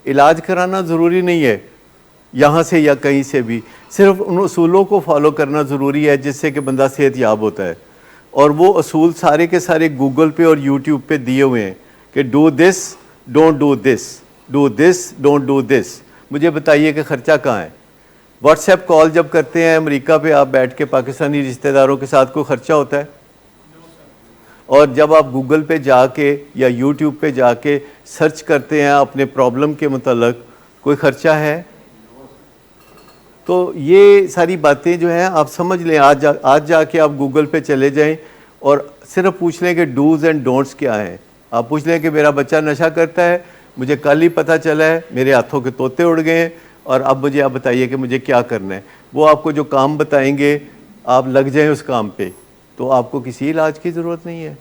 علاج کرانا ضروری نہیں ہے یہاں سے یا کہیں سے بھی، صرف ان اصولوں کو فالو کرنا ضروری ہے جس سے کہ بندہ صحت یاب ہوتا ہے. اور وہ اصول سارے کے سارے گوگل پہ اور یوٹیوب پہ دیے ہوئے ہیں کہ do this don't do this, do this don't do this. مجھے بتائیے کہ خرچہ کہاں ہے؟ واٹس ایپ کال جب کرتے ہیں امریکہ پہ آپ بیٹھ کے پاکستانی رشتہ داروں کے ساتھ، کوئی خرچہ ہوتا ہے؟ اور جب آپ گوگل پہ جا کے یا یوٹیوب پہ جا کے سرچ کرتے ہیں اپنے پرابلم کے متعلق، کوئی خرچہ ہے؟ تو یہ ساری باتیں جو ہیں آپ سمجھ لیں. آج جا کے آپ گوگل پہ چلے جائیں اور صرف پوچھ لیں کہ ڈوز اینڈ ڈونٹس کیا ہیں. آپ پوچھ لیں کہ میرا بچہ نشہ کرتا ہے، مجھے کل ہی پتہ چلا ہے، میرے ہاتھوں کے طوطے اڑ گئے ہیں، اور اب مجھے آپ بتائیے کہ مجھے کیا کرنا ہے. وہ آپ کو جو کام بتائیں گے آپ لگ جائیں اس کام پہ، تو آپ کو کسی علاج کی ضرورت نہیں ہے.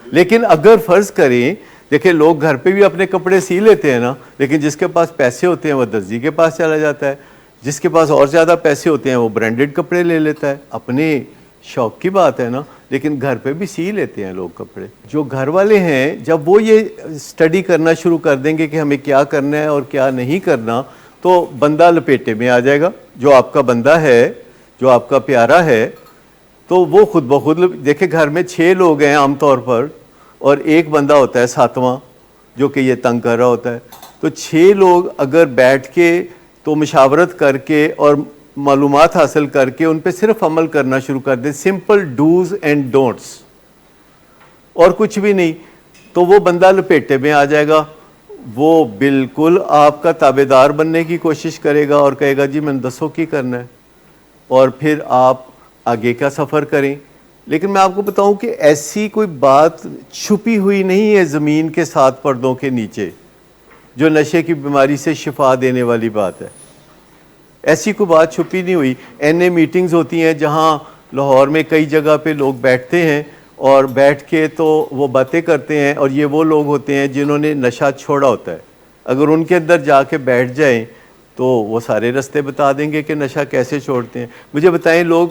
لیکن اگر فرض کریں، دیکھیں لوگ گھر پہ بھی اپنے کپڑے سی لیتے ہیں نا، لیکن جس کے پاس پیسے ہوتے ہیں وہ درزی کے پاس چلا جاتا ہے، جس کے پاس اور زیادہ پیسے ہوتے ہیں وہ برانڈڈ کپڑے لے لیتا ہے. اپنے شوق کی بات ہے نا، لیکن گھر پہ بھی سی لیتے ہیں لوگ کپڑے. جو گھر والے ہیں جب وہ یہ اسٹڈی کرنا شروع کر دیں گے کہ ہمیں کیا کرنا ہے اور کیا نہیں کرنا، تو بندہ لپیٹے میں آ جائے گا. جو آپ کا بندہ ہے، جو آپ کا پیارا ہے، تو وہ خود بخود دیکھیں گھر میں 6 لوگ ہیں عام طور پر، اور ایک بندہ ہوتا ہے 7واں جو کہ یہ تنگ کر رہا ہوتا ہے. تو 6 لوگ اگر بیٹھ کے تو مشاورت کر کے اور معلومات حاصل کر کے ان پہ صرف عمل کرنا شروع کر دیں، سمپل ڈوز اینڈ ڈونٹس اور کچھ بھی نہیں، تو وہ بندہ لپیٹے میں آ جائے گا. وہ بالکل آپ کا تابع دار بننے کی کوشش کرے گا اور کہے گا جی میں نے دسو کی کرنا ہے، اور پھر آپ آگے کا سفر کریں. لیکن میں آپ کو بتاؤں کہ ایسی کوئی بات چھپی ہوئی نہیں ہے زمین کے 7 پردوں کے نیچے جو نشے کی بیماری سے شفا دینے والی بات ہے. ایسی کوئی بات چھپی نہیں ہوئی. این اے میٹنگز ہوتی ہیں جہاں لاہور میں کئی جگہ پہ لوگ بیٹھتے ہیں اور بیٹھ کے تو وہ باتیں کرتے ہیں، اور یہ وہ لوگ ہوتے ہیں جنہوں نے نشہ چھوڑا ہوتا ہے. اگر ان کے اندر جا کے بیٹھ جائیں تو وہ سارے رستے بتا دیں گے کہ نشہ کیسے چھوڑتے ہیں. مجھے بتائیں، لوگ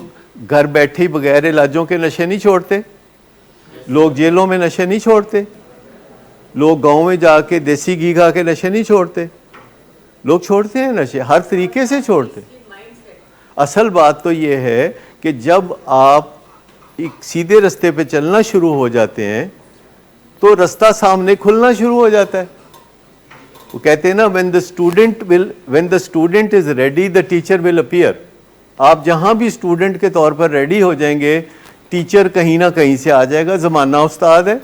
گھر بیٹھے ہی بغیر علاجوں کے نشے نہیں چھوڑتے؟ لوگ جیلوں میں نشے نہیں چھوڑتے؟ لوگ گاؤں میں جا کے دیسی گھی کھا کے نشے نہیں چھوڑتے؟ لوگ چھوڑتے ہیں نشے، ہر طریقے سے چھوڑتے. اصل بات تو یہ ہے کہ جب آپ ایک سیدھے رستے پہ چلنا شروع ہو جاتے ہیں تو رستہ سامنے کھلنا شروع ہو جاتا ہے. وہ کہتے ہیں نا when the student is ready the teacher will appear. آپ جہاں بھی اسٹوڈنٹ کے طور پر ریڈی ہو جائیں گے، ٹیچر کہیں نہ کہیں سے آ جائے گا. زمانہ استاد ہے،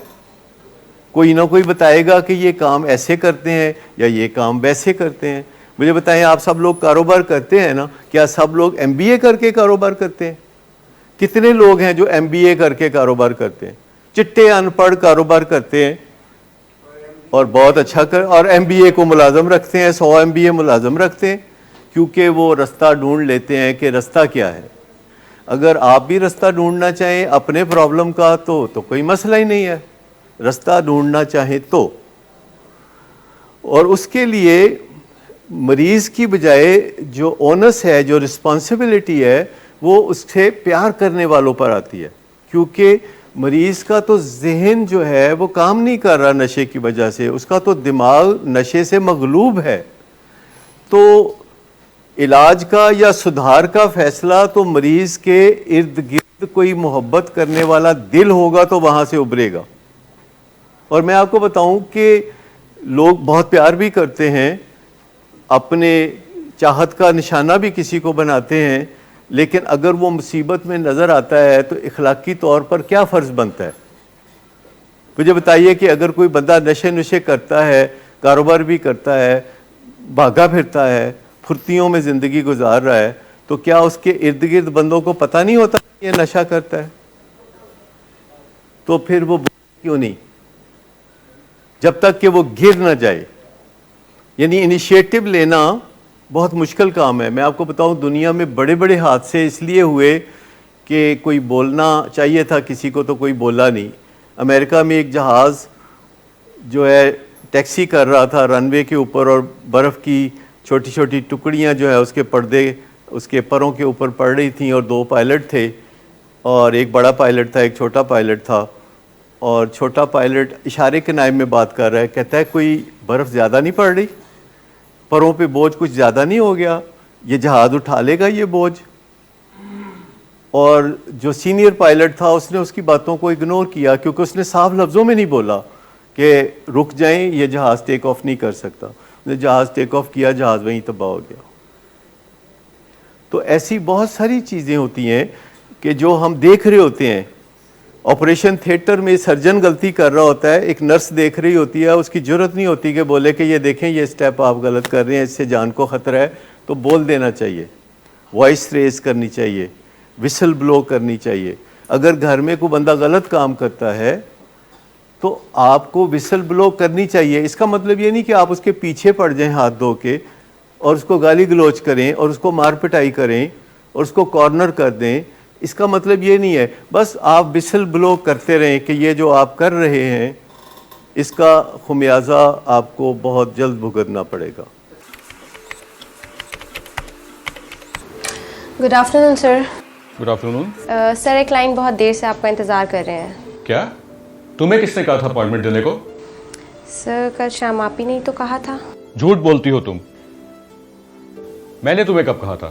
کوئی نہ کوئی بتائے گا کہ یہ کام ایسے کرتے ہیں یا یہ کام ویسے کرتے ہیں. مجھے بتائیں، آپ سب لوگ کاروبار کرتے ہیں نا، کیا سب لوگ ایم بی اے کر کے کاروبار کرتے ہیں؟ کتنے لوگ ہیں جو ایم بی اے کر کے کاروبار کرتے ہیں؟ چٹے ان پڑھ کاروبار کرتے ہیں اور بہت اچھا اور ایم بی اے کو ملازم رکھتے ہیں، 100 ایم بی اے ملازم رکھتے ہیں، کیونکہ وہ رستہ ڈھونڈ لیتے ہیں کہ رستہ کیا ہے. اگر آپ بھی رستہ ڈھونڈنا چاہیں اپنے پرابلم کا تو کوئی مسئلہ ہی نہیں ہے، رستہ ڈھونڈنا چاہیں تو. اور اس کے لیے مریض کی بجائے جو اونس ہے، جو رسپانسبلٹی ہے، وہ اس سے پیار کرنے والوں پر آتی ہے. کیونکہ مریض کا تو ذہن جو ہے وہ کام نہیں کر رہا نشے کی وجہ سے، اس کا تو دماغ نشے سے مغلوب ہے. تو علاج کا یا سدھار کا فیصلہ تو مریض کے ارد گرد کوئی محبت کرنے والا دل ہوگا تو وہاں سے ابھرے گا. اور میں آپ کو بتاؤں کہ لوگ بہت پیار بھی کرتے ہیں، اپنے چاہت کا نشانہ بھی کسی کو بناتے ہیں، لیکن اگر وہ مصیبت میں نظر آتا ہے تو اخلاقی طور پر کیا فرض بنتا ہے؟ مجھے بتائیے کہ اگر کوئی بندہ نشے کرتا ہے، کاروبار بھی کرتا ہے، بھاگا پھرتا ہے، پھرتیوں میں زندگی گزار رہا ہے، تو کیا اس کے ارد گرد بندوں کو پتہ نہیں ہوتا کہ یہ نشہ کرتا ہے؟ تو پھر وہ کیوں نہیں، جب تک کہ وہ گر نہ جائے. یعنی انیشیٹو لینا بہت مشکل کام ہے. میں آپ کو بتاؤں، دنیا میں بڑے بڑے حادثے اس لیے ہوئے کہ کوئی بولنا چاہیے تھا کسی کو تو کوئی بولا نہیں. امریکہ میں ایک جہاز جو ہے ٹیکسی کر رہا تھا رن وے کے اوپر، اور برف کی چھوٹی چھوٹی ٹکڑیاں جو ہے اس کے پردے اس کے پروں کے اوپر پڑ رہی تھیں، اور 2 پائلٹ تھے، اور ایک بڑا پائلٹ تھا، ایک چھوٹا پائلٹ تھا. اور چھوٹا پائلٹ اشارے کے نائب میں بات کر رہا ہے، کہتا ہے کوئی برف زیادہ نہیں پڑ رہی؟ پروں پہ بوجھ کچھ زیادہ نہیں ہو گیا؟ یہ جہاز اٹھا لے گا یہ بوجھ. اور جو سینئر پائلٹ تھا اس نے اس کی باتوں کو اگنور کیا کیونکہ اس نے صاف لفظوں میں نہیں بولا کہ رک جائیں یہ جہاز ٹیک آف نہیں کر سکتا. اس نے جہاز ٹیک آف کیا, جہاز وہیں تباہ ہو گیا. تو ایسی بہت ساری چیزیں ہوتی ہیں کہ جو ہم دیکھ رہے ہوتے ہیں. آپریشن تھیٹر میں سرجن غلطی کر رہا ہوتا ہے, ایک نرس دیکھ رہی ہوتی ہے, اس کی جرت نہیں ہوتی کہ بولے کہ یہ دیکھیں یہ اسٹیپ آپ غلط کر رہے ہیں, اس سے جان کو خطرہ ہے, تو بول دینا چاہیے, وائس ریز کرنی چاہیے, وسل بلو کرنی چاہیے. اگر گھر میں کوئی بندہ غلط کام کرتا ہے تو آپ کو وسل بلو کرنی چاہیے. اس کا مطلب یہ نہیں کہ آپ اس کے پیچھے پڑ جائیں ہاتھ دھو کے اور اس کو گالی گلوچ کریں اور اس کو مار پٹائی کریں اور اس کو کارنر کر دیں. اس کا مطلب یہ نہیں ہے. بس آپ وسل بلو کرتے رہیں کہ یہ جو آپ کر رہے ہیں اس کا خمیازہ آپ کو بہت جلد بھگتنا پڑے گا. گڈ آفٹر نون سر. گڈ آفٹر نون. سر ایک کلائنٹ بہت دیر سے آپ کا انتظار کر رہے ہیں. کیا تمہیں کس نے کہا تھا اپائنٹمنٹ دینے کو؟ سر کل شام آپ ہی نہیں تو کہا تھا. جھوٹ بولتی ہو تم. میں نے تمہیں کب کہا تھا؟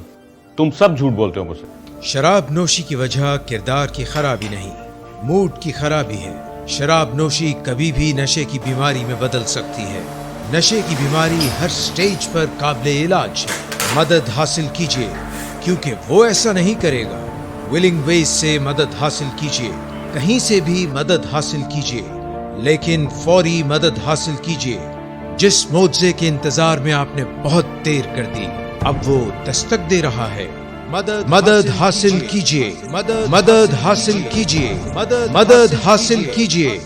تم سب جھوٹ بولتے ہو مجھ سے. شراب نوشی کی وجہ کردار کی خرابی نہیں، موڈ کی خرابی ہے. شراب نوشی کبھی بھی نشے کی بیماری میں بدل سکتی ہے. نشے کی بیماری ہر سٹیج پر قابل علاج ہے. مدد حاصل کیجیے کیونکہ وہ ایسا نہیں کرے گا. ولنگ ویز سے مدد حاصل کیجیے، کہیں سے بھی مدد حاصل کیجیے، لیکن فوری مدد حاصل کیجیے. جس معجزے کے انتظار میں آپ نے بہت دیر کر دی اب وہ دستک دے رہا ہے. مدد حاصل کیجیے، مدد حاصل کیجیے، مدد حاصل کیجیے.